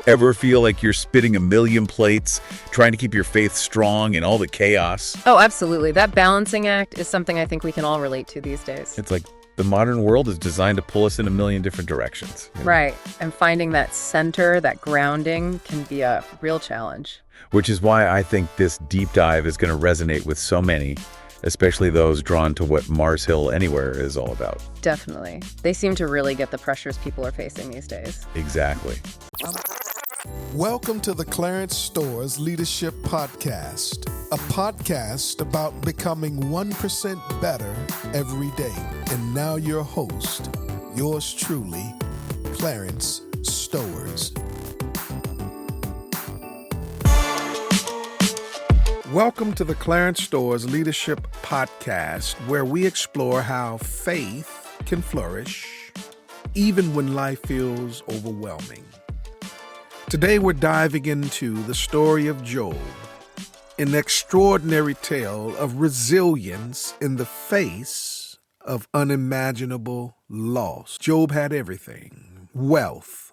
Ever feel like you're spitting a million plates, trying to keep your faith strong in all the chaos? Oh, absolutely. That balancing act is something I think we can all relate to these days. It's like the modern world is designed to pull us in a million different directions. Right. And finding that center, that grounding, can be a real challenge. Which is why I think this deep dive is going to resonate with so many, especially those drawn to what Mars Hill Anywhere is all about. Definitely. They seem to really get the pressures people are facing these days. Exactly. Welcome to the Clarence Stowers Leadership Podcast, a podcast about becoming 1% better every day. And now your host, yours truly, Clarence Stowers. Welcome to the Clarence Stowers Leadership Podcast, where we explore how faith can flourish even when life feels overwhelming. Today we're diving into the story of Job, an extraordinary tale of resilience in the face of unimaginable loss. Job had everything: wealth,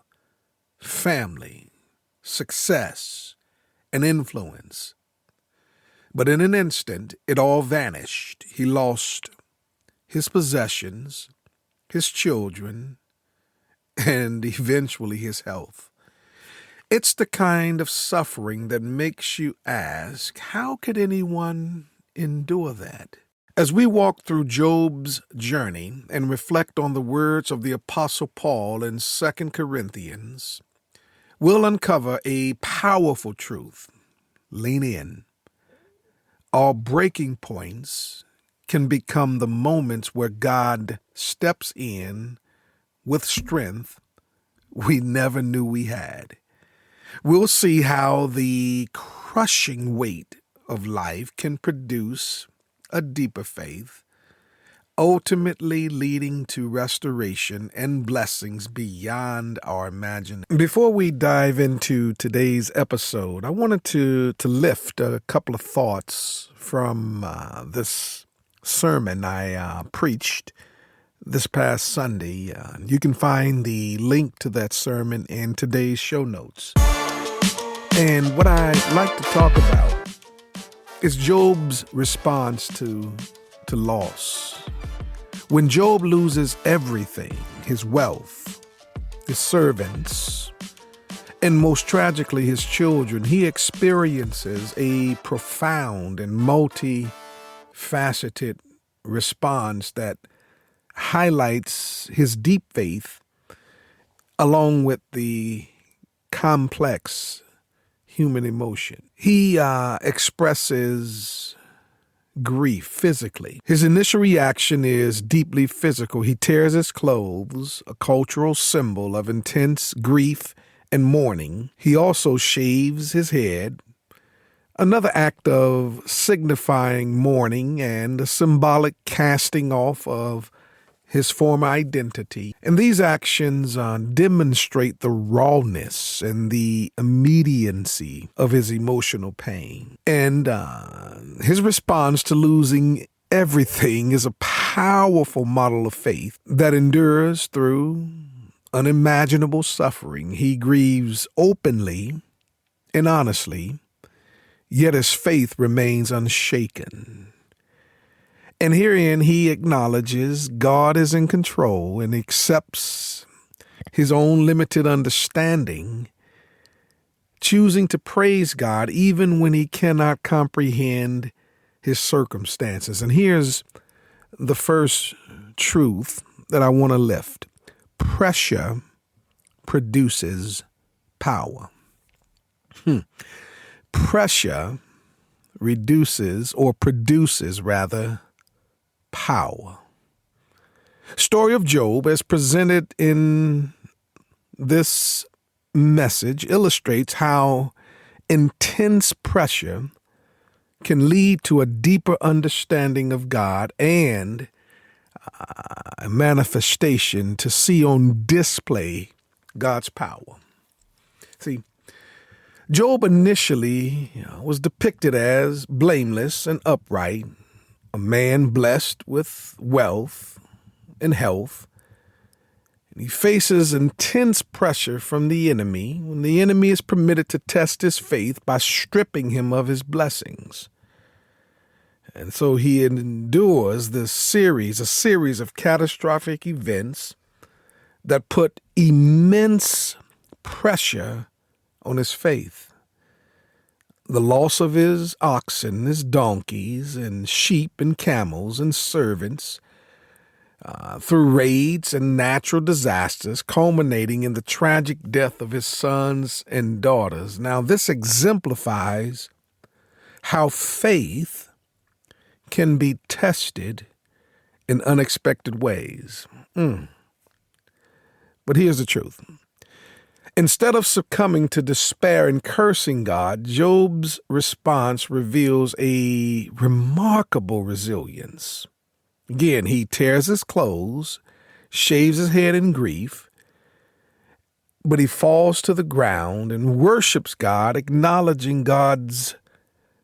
family, success, and influence. But in an instant, it all vanished. He lost his possessions, his children, and eventually his health. It's the kind of suffering that makes you ask, how could anyone endure that? As we walk through Job's journey and reflect on the words of the Apostle Paul in 2 Corinthians, we'll uncover a powerful truth. Lean in. Our breaking points can become the moments where God steps in with strength we never knew we had. We'll see how the crushing weight of life can produce a deeper faith, ultimately leading to restoration and blessings beyond our imagination. Before we dive into today's episode, I wanted to lift a couple of thoughts from this sermon I preached this past Sunday. You can find the link to that sermon in today's show notes. And what I like to talk about is Job's response to loss. When Job loses everything, his wealth, his servants, and most tragically his children, he experiences a profound and multifaceted response that highlights his deep faith along with the complex human emotion. He expresses grief physically. His initial reaction is deeply physical. He tears his clothes, a cultural symbol of intense grief and mourning. He also shaves his head, another act of signifying mourning and a symbolic casting off of his former identity. And these actions demonstrate the rawness and the immediacy of his emotional pain. And his response to losing everything is a powerful model of faith that endures through unimaginable suffering. He grieves openly and honestly, yet his faith remains unshaken. And herein he acknowledges God is in control and accepts his own limited understanding, choosing to praise God even when he cannot comprehend his circumstances. And here's the first truth that I want to lift. Pressure produces power. Pressure produces power. Story of Job, as presented in this message, illustrates how intense pressure can lead to a deeper understanding of God and a manifestation to see on display God's power. See, Job initially was depicted as blameless and upright, a man blessed with wealth and health. He faces intense pressure from the enemy when the enemy is permitted to test his faith by stripping him of his blessings. And so he endures a series of catastrophic events that put immense pressure on his faith. The loss of his oxen, his donkeys, and sheep and camels and servants, through raids and natural disasters, culminating in the tragic death of his sons and daughters. Now, this exemplifies how faith can be tested in unexpected ways. But here's the truth. Instead of succumbing to despair and cursing God, Job's response reveals a remarkable resilience. Again, he tears his clothes, shaves his head in grief, but he falls to the ground and worships God, acknowledging God's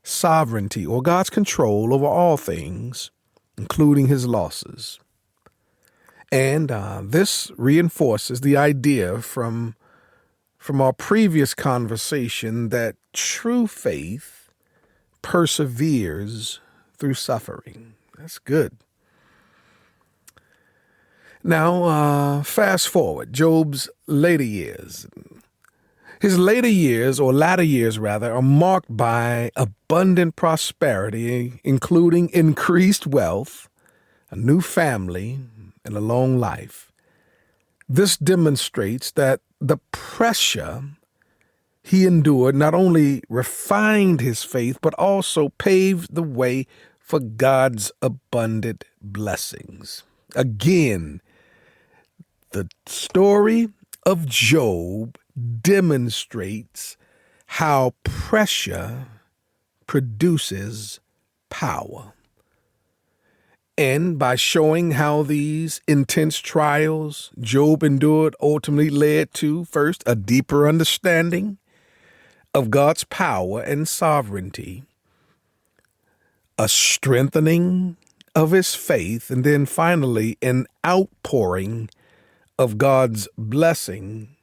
sovereignty or God's control over all things, including his losses. And this reinforces the idea from our previous conversation that true faith perseveres through suffering. That's good. Now, fast forward, Job's later years. His latter years, are marked by abundant prosperity, including increased wealth, a new family, and a long life. This demonstrates that the pressure he endured not only refined his faith, but also paved the way for God's abundant blessings. Again, the story of Job demonstrates how pressure produces power. And by showing how these intense trials Job endured ultimately led to, first, a deeper understanding of God's power and sovereignty, a strengthening of his faith, and then finally an outpouring of God's blessing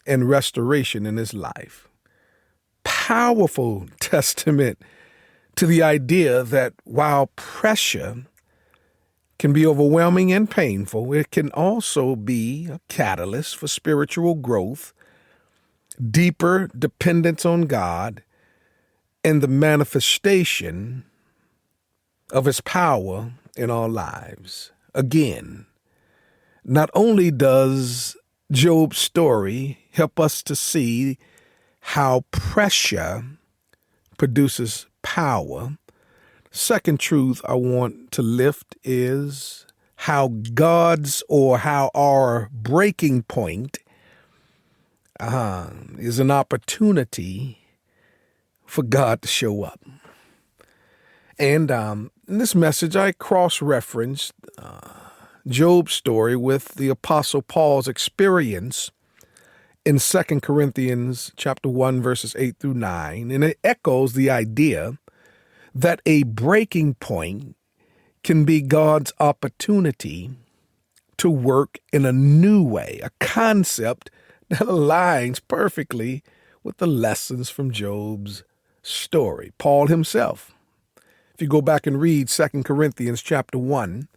and restoration in his life. Powerful testament to the idea that while pressure can be overwhelming and painful, it can also be a catalyst for spiritual growth, deeper dependence on God, and the manifestation of his power in our lives. Again, not only does Job's story help us to see how pressure produces power, second truth I want to lift is how our breaking point is an opportunity for God to show up. And in this message, I cross-referenced Job's story with the Apostle Paul's experience in 2 Corinthians chapter 1, verses 8 through 9, and it echoes the idea that a breaking point can be God's opportunity to work in a new way, a concept that aligns perfectly with the lessons from Job's story. Paul himself, if you go back and read 2 Corinthians chapter 1,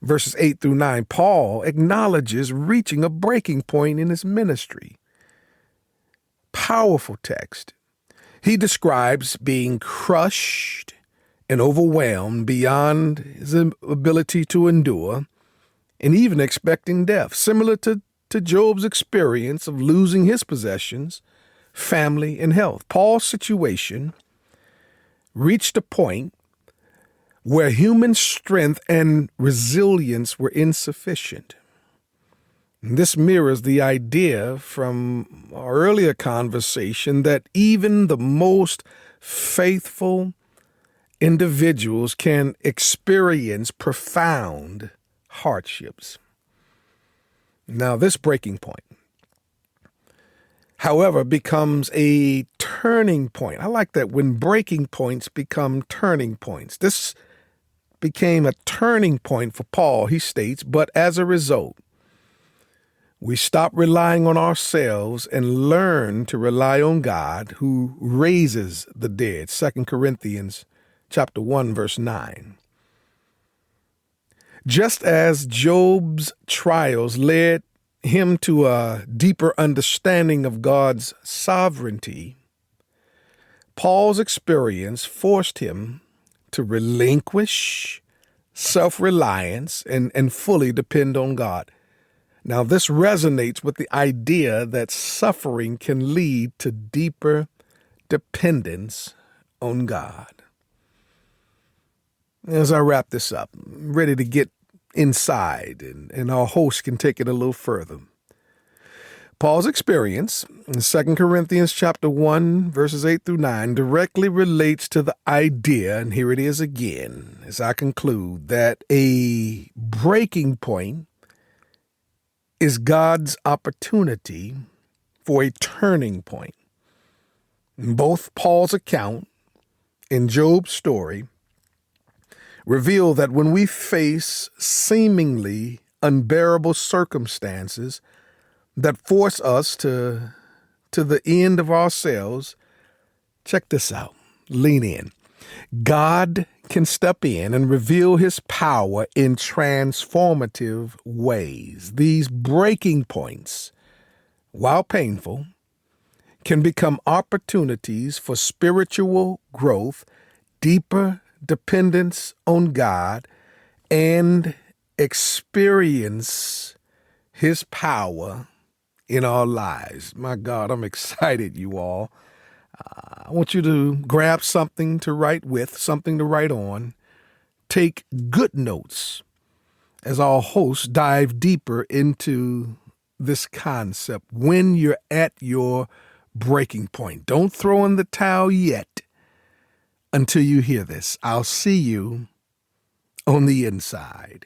verses 8 through 9, Paul acknowledges reaching a breaking point in his ministry. Powerful text. He describes being crushed and overwhelmed beyond his ability to endure, and even expecting death, similar to Job's experience of losing his possessions, family, and health. Paul's situation reached a point where human strength and resilience were insufficient. This mirrors the idea from our earlier conversation that even the most faithful individuals can experience profound hardships. Now, this breaking point, however, becomes a turning point. I like that when breaking points become turning points. This became a turning point for Paul, he states, but as a result, We stop relying on ourselves and learn to rely on God who raises the dead. 2 Corinthians chapter 1, verse 9. Just as Job's trials led him to a deeper understanding of God's sovereignty, Paul's experience forced him to relinquish self-reliance and fully depend on God. Now, this resonates with the idea that suffering can lead to deeper dependence on God. As I wrap this up, I'm ready to get inside, and our host can take it a little further. Paul's experience in 2 Corinthians chapter 1, verses 8 through 9, directly relates to the idea, and here it is again, as I conclude, that a breaking point is God's opportunity for a turning point. Both Paul's account and Job's story reveal that when we face seemingly unbearable circumstances that force us to the end of ourselves, check this out. Lean in. God can step in and reveal his power in transformative ways. These breaking points, while painful, can become opportunities for spiritual growth, deeper dependence on God, and experience his power in our lives. My God, I'm excited, you all. I want you to grab something to write with, something to write on. Take good notes as our hosts dive deeper into this concept. When you're at your breaking point, don't throw in the towel yet until you hear this. I'll see you on the inside.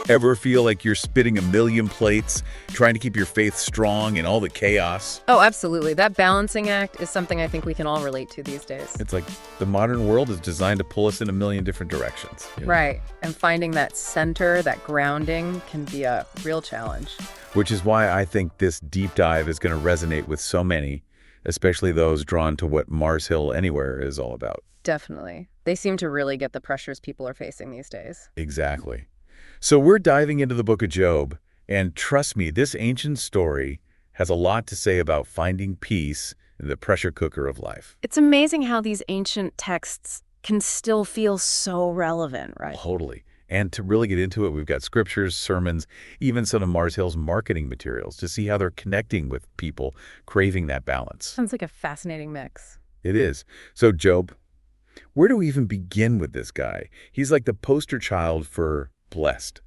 Ever feel like you're spitting a million plates, trying to keep your faith strong in all the chaos? Oh, absolutely. That balancing act is something I think we can all relate to these days. It's like the modern world is designed to pull us in a million different directions. Right. And finding that center, that grounding, can be a real challenge. Which is why I think this deep dive is going to resonate with so many, especially those drawn to what Mars Hill Anywhere is all about. Definitely. They seem to really get the pressures people are facing these days. Exactly. So we're diving into the book of Job, and trust me, this ancient story has a lot to say about finding peace in the pressure cooker of life. It's amazing how these ancient texts can still feel so relevant, right? Totally. And to really get into it, we've got scriptures, sermons, even some of Mars Hill's marketing materials to see how they're connecting with people craving that balance. Sounds like a fascinating mix. It is. So Job, where do we even begin with this guy? He's like the poster child for blessed,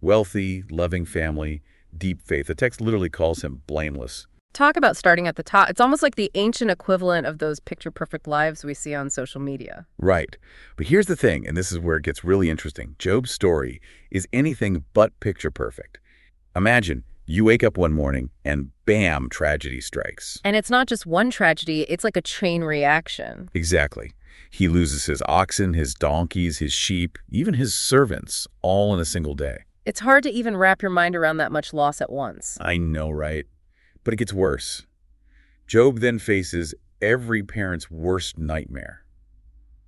wealthy, loving family, deep faith. The text literally calls him blameless. Talk about starting at the top. It's almost like the ancient equivalent of those picture-perfect lives we see on social media. Right. But here's the thing, and this is where it gets really interesting. Job's story is anything but picture perfect. Imagine you wake up one morning and bam, tragedy strikes. And it's not just one tragedy, it's like a chain reaction. Exactly. He loses his oxen, his donkeys, his sheep, even his servants, all in a single day. It's hard to even wrap your mind around that much loss at once. I know, right? But it gets worse. Job then faces every parent's worst nightmare.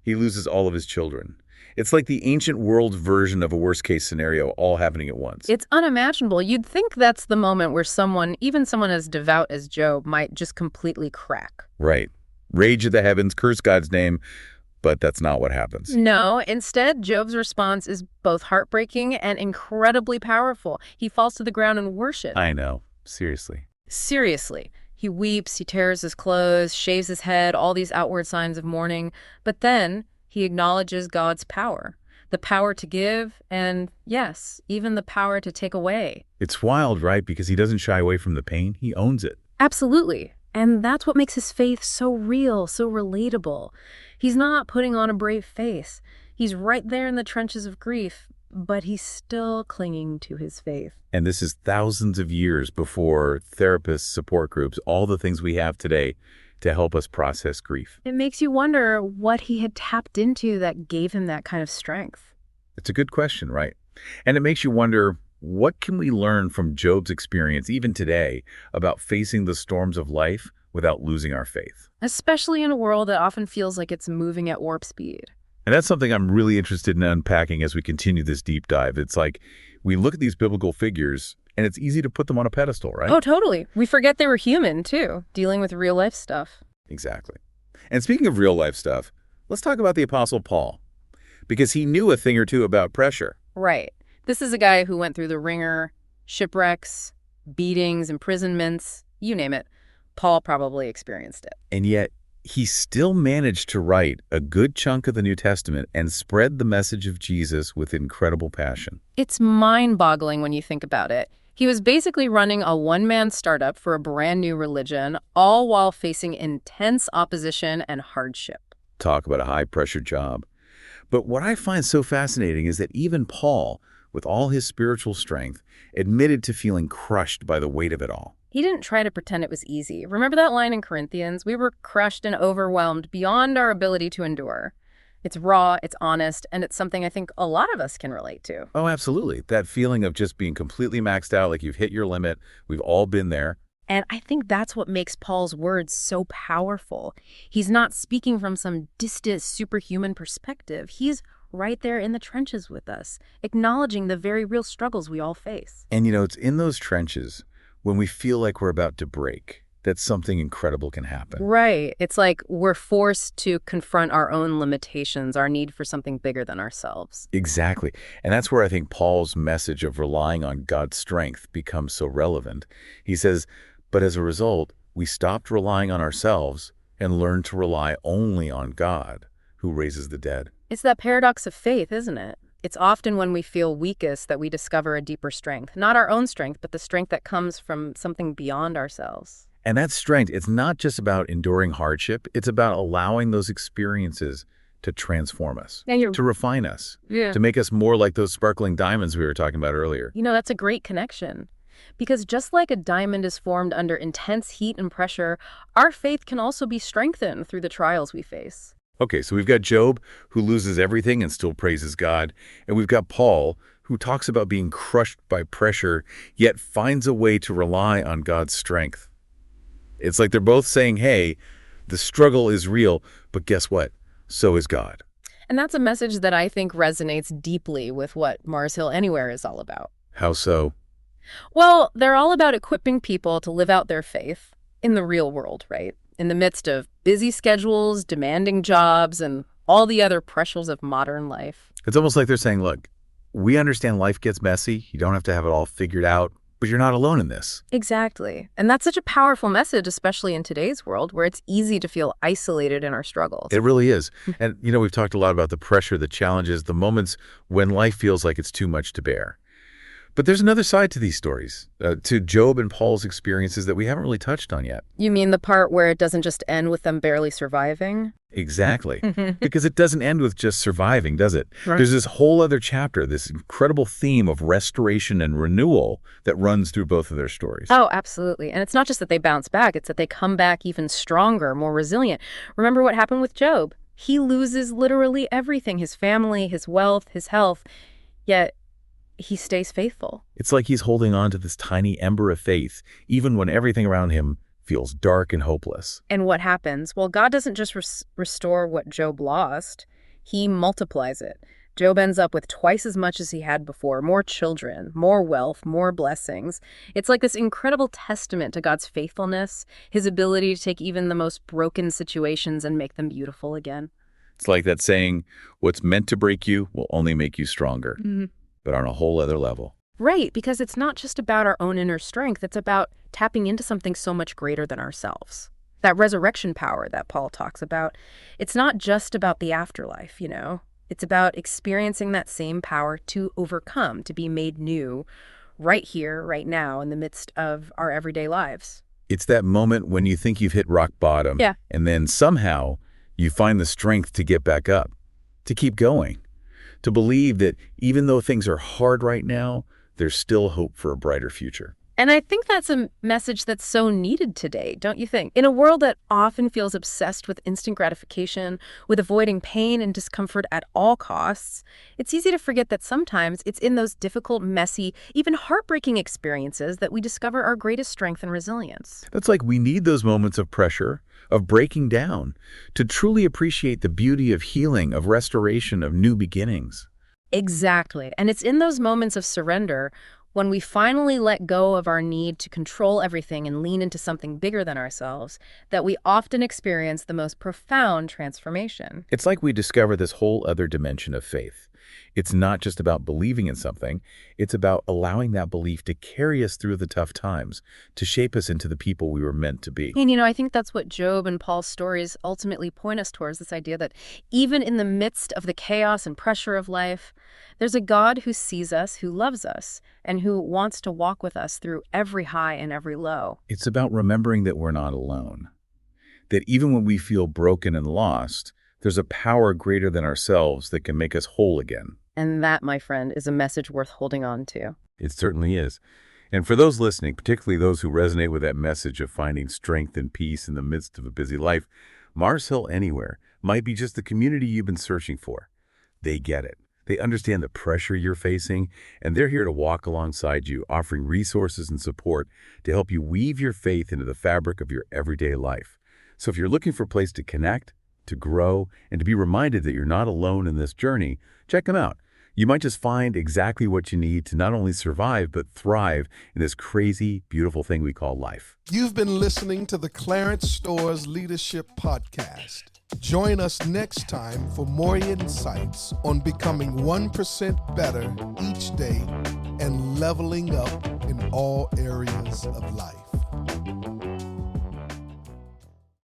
He loses all of his children. It's like the ancient world's version of a worst-case scenario all happening at once. It's unimaginable. You'd think that's the moment where someone, even someone as devout as Job, might just completely crack. Right. Rage at the heavens, curse God's name, but that's not what happens. No, instead, Job's response is both heartbreaking and incredibly powerful. He falls to the ground and worships. I know. Seriously. Seriously. He weeps, he tears his clothes, shaves his head, all these outward signs of mourning. But then he acknowledges God's power. The power to give and, yes, even the power to take away. It's wild, right? Because he doesn't shy away from the pain. He owns it. Absolutely. And that's what makes his faith so real, so relatable. He's not putting on a brave face. He's right there in the trenches of grief, but he's still clinging to his faith. And this is thousands of years before therapists, support groups, all the things we have today to help us process grief. It makes you wonder what he had tapped into that gave him that kind of strength. It's a good question, right? And it makes you wonder, what can we learn from Job's experience, even today, about facing the storms of life without losing our faith? Especially in a world that often feels like it's moving at warp speed. And that's something I'm really interested in unpacking as we continue this deep dive. It's like we look at these biblical figures, and it's easy to put them on a pedestal, right? Oh, totally. We forget they were human, too, dealing with real life stuff. Exactly. And speaking of real life stuff, let's talk about the Apostle Paul, because he knew a thing or two about pressure. Right. This is a guy who went through the ringer, shipwrecks, beatings, imprisonments, you name it. Paul probably experienced it. And yet, he still managed to write a good chunk of the New Testament and spread the message of Jesus with incredible passion. It's mind-boggling when you think about it. He was basically running a one-man startup for a brand new religion, all while facing intense opposition and hardship. Talk about a high-pressure job. But what I find so fascinating is that even Paul, with all his spiritual strength, admitted to feeling crushed by the weight of it all. He didn't try to pretend it was easy. Remember that line in Corinthians? We were crushed and overwhelmed beyond our ability to endure. It's raw, it's honest, and it's something I think a lot of us can relate to. Oh, absolutely. That feeling of just being completely maxed out, like you've hit your limit. We've all been there. And I think that's what makes Paul's words so powerful. He's not speaking from some distant superhuman perspective. He's right there in the trenches with us, acknowledging the very real struggles we all face. And it's in those trenches when we feel like we're about to break that something incredible can happen. Right. It's like we're forced to confront our own limitations, our need for something bigger than ourselves. Exactly. And that's where I think Paul's message of relying on God's strength becomes so relevant. He says, but as a result, we stopped relying on ourselves and learned to rely only on God, who raises the dead. It's that paradox of faith, isn't it? It's often when we feel weakest that we discover a deeper strength. Not our own strength, but the strength that comes from something beyond ourselves. And that strength, it's not just about enduring hardship. It's about allowing those experiences to transform us, to refine us, to make us more like those sparkling diamonds we were talking about earlier. That's a great connection. Because just like a diamond is formed under intense heat and pressure, our faith can also be strengthened through the trials we face. Okay, so we've got Job, who loses everything and still praises God. And we've got Paul, who talks about being crushed by pressure, yet finds a way to rely on God's strength. It's like they're both saying, hey, the struggle is real, but guess what? So is God. And that's a message that I think resonates deeply with what Mars Hill Anywhere is all about. How so? Well, they're all about equipping people to live out their faith in the real world, right? In the midst of busy schedules, demanding jobs, and all the other pressures of modern life. It's almost like they're saying, look, we understand life gets messy. You don't have to have it all figured out, but you're not alone in this. Exactly. And that's such a powerful message, especially in today's world, where it's easy to feel isolated in our struggles. It really is. And, we've talked a lot about the pressure, the challenges, the moments when life feels like it's too much to bear. But there's another side to these stories, to Job and Paul's experiences that we haven't really touched on yet. You mean the part where it doesn't just end with them barely surviving? Exactly. Because it doesn't end with just surviving, does it? Right. There's this whole other chapter, this incredible theme of restoration and renewal that runs through both of their stories. Oh, absolutely. And it's not just that they bounce back, it's that they come back even stronger, more resilient. Remember what happened with Job? He loses literally everything, his family, his wealth, his health, yet he stays faithful. It's like he's holding on to this tiny ember of faith, even when everything around him feels dark and hopeless. And what happens? Well, God doesn't just restore what Job lost. He multiplies it. Job ends up with twice as much as he had before, more children, more wealth, more blessings. It's like this incredible testament to God's faithfulness, his ability to take even the most broken situations and make them beautiful again. It's like that saying, what's meant to break you will only make you stronger. But on a whole other level. Right, because it's not just about our own inner strength. It's about tapping into something so much greater than ourselves. That resurrection power that Paul talks about, it's not just about the afterlife, It's about experiencing that same power to overcome, to be made new right here, right now, in the midst of our everyday lives. It's that moment when you think you've hit rock bottom. Yeah. And then somehow you find the strength to get back up, to keep going. To believe that even though things are hard right now, there's still hope for a brighter future. And I think that's a message that's so needed today, don't you think? In a world that often feels obsessed with instant gratification, with avoiding pain and discomfort at all costs, it's easy to forget that sometimes it's in those difficult, messy, even heartbreaking experiences that we discover our greatest strength and resilience. That's like we need those moments of pressure, of breaking down, to truly appreciate the beauty of healing, of restoration, of new beginnings. Exactly. And it's in those moments of surrender when we finally let go of our need to control everything and lean into something bigger than ourselves, that we often experience the most profound transformation. It's like we discover this whole other dimension of faith. It's not just about believing in something, it's about allowing that belief to carry us through the tough times, to shape us into the people we were meant to be. And, I think that's what Job and Paul's stories ultimately point us towards, this idea that even in the midst of the chaos and pressure of life, there's a God who sees us, who loves us, and who wants to walk with us through every high and every low. It's about remembering that we're not alone, that even when we feel broken and lost, there's a power greater than ourselves that can make us whole again. And that, my friend, is a message worth holding on to. It certainly is. And for those listening, particularly those who resonate with that message of finding strength and peace in the midst of a busy life, Mars Hill Anywhere might be just the community you've been searching for. They get it. They understand the pressure you're facing, and they're here to walk alongside you, offering resources and support to help you weave your faith into the fabric of your everyday life. So if you're looking for a place to connect, to grow, and to be reminded that you're not alone in this journey, check them out. You might just find exactly what you need to not only survive, but thrive in this crazy, beautiful thing we call life. You've been listening to the Clarence Stowers Leadership Podcast. Join us next time for more insights on becoming 1% better each day and leveling up in all areas of life.